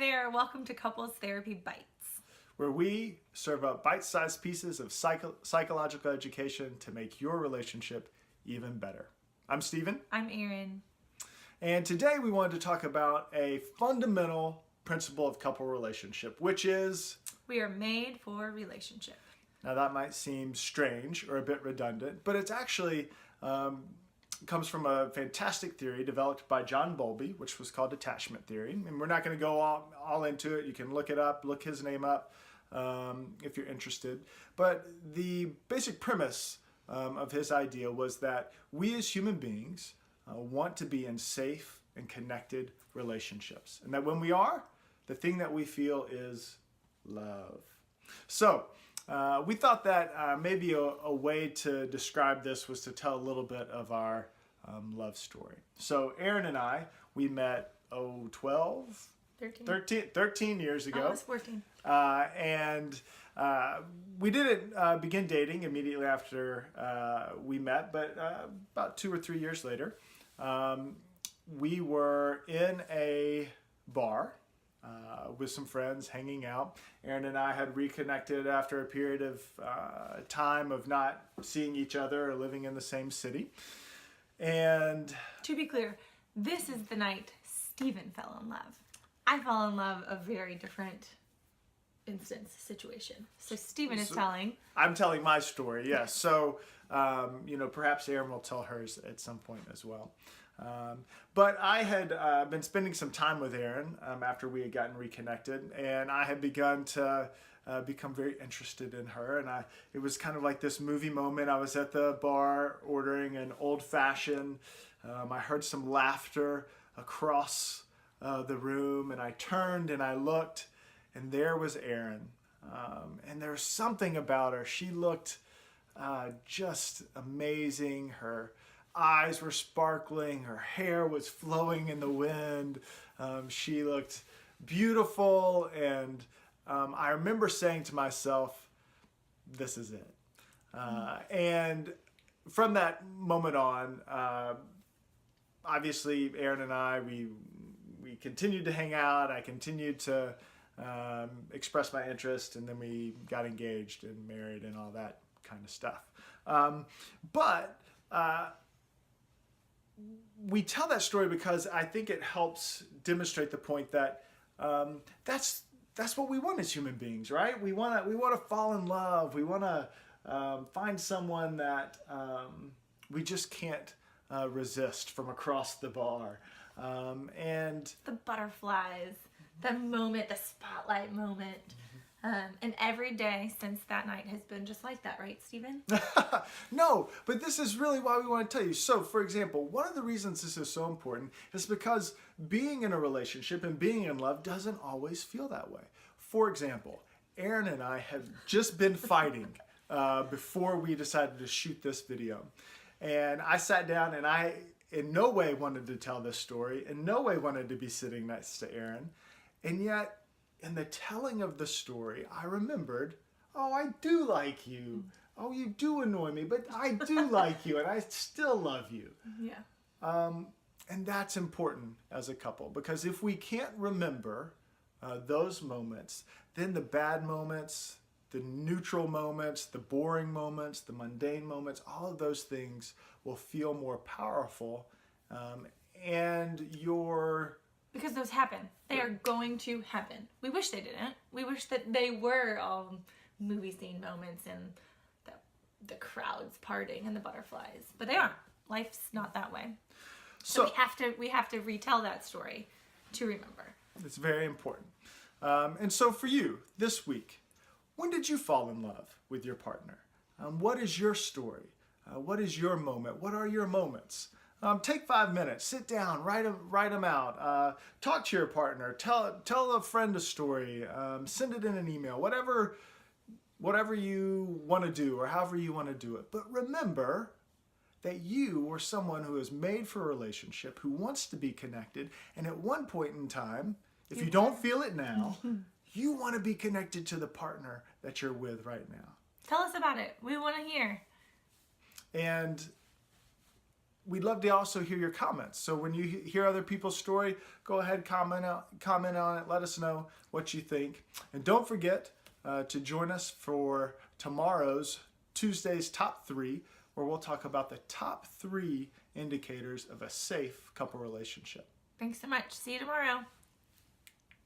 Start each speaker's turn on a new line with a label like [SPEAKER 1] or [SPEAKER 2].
[SPEAKER 1] there, welcome to Couples Therapy Bites,
[SPEAKER 2] where we serve up bite-sized pieces of psychological education to make your relationship even better. I'm Stephen.
[SPEAKER 1] I'm Erin.
[SPEAKER 2] And today we wanted to talk about a fundamental principle of couple relationship, which is...
[SPEAKER 1] we are made for relationship.
[SPEAKER 2] Now that might seem strange or a bit redundant, but it's actually comes from a fantastic theory developed by John Bowlby, which was called attachment theory. And we're not going to go all into it. You can look it up, look his name up if you're interested. But the basic premise of his idea was that we as human beings want to be in safe and connected relationships. And that when we are, the thing that we feel is love. So we thought that maybe a way to describe this was to tell a little bit of our love story. So Erin and I, we met 13 years ago.
[SPEAKER 1] I was 14.
[SPEAKER 2] And we didn't begin dating immediately after we met, but about 2 or 3 years later, we were in a bar with some friends hanging out. Erin and I had reconnected after a period of time of not seeing each other or living in the same city. And
[SPEAKER 1] to be clear, this is the night Stephen fell in love. I fell in love a very different situation. So Stephen is telling.
[SPEAKER 2] I'm telling my story, yes. So, perhaps Erin will tell hers at some point as well. But I had been spending some time with Erin after we had gotten reconnected, and I had begun to become very interested in her. And it was kind of like this movie moment. I was at the bar ordering an old-fashioned. I heard some laughter across the room, and I turned and I looked, and there was Erin. And there was something about her. She looked just amazing. Her eyes were sparkling, her hair was flowing in the wind, she looked beautiful, and I remember saying to myself, this is it. And from that moment on, obviously Erin and I, we continued to hang out. I continued to express my interest, and then we got engaged and married and all that kind of stuff. We tell that story because I think it helps demonstrate the point that that's what we want as human beings, right? We want to fall in love. We want to find someone that we just can't resist from across the bar. And
[SPEAKER 1] the butterflies, the moment, the spotlight moment. And every day since that night has been just like that, right, Stephen?
[SPEAKER 2] No, but this is really why we want to tell you. So, for example, one of the reasons this is so important is because being in a relationship and being in love doesn't always feel that way. For example, Erin and I have just been fighting before we decided to shoot this video. And I sat down and I in no way wanted to tell this story, in no way wanted to be sitting next to Erin. And yet, in the telling of the story, I remembered, oh, I do like you. Oh, you do annoy me, but I do like you, and I still love you.
[SPEAKER 1] Yeah.
[SPEAKER 2] And that's important as a couple, because if we can't remember those moments, then the bad moments, the neutral moments, the boring moments, the mundane moments, all of those things will feel more powerful, and
[SPEAKER 1] because those happen. They are going to happen. We wish they didn't. We wish that they were all movie scene moments and the crowds parting and the butterflies. But they aren't. Life's not that way. So we have to retell that story to remember.
[SPEAKER 2] It's very important. And so for you, this week, when did you fall in love with your partner? What is your story? What is your moment? What are your moments? Take 5 minutes, sit down, write them out, talk to your partner, tell a friend a story, send it in an email, whatever you want to do or however you want to do it. But remember that you are someone who is made for a relationship, who wants to be connected, and at one point in time, if you don't feel it now, you want to be connected to the partner that you're with right now.
[SPEAKER 1] Tell us about it. We want to hear.
[SPEAKER 2] And we'd love to also hear your comments. So when you hear other people's story, go ahead, comment on it. Let us know what you think. And don't forget to join us for tomorrow's Tuesday's Top 3, where we'll talk about the top 3 indicators of a safe couple relationship.
[SPEAKER 1] Thanks so much. See you tomorrow.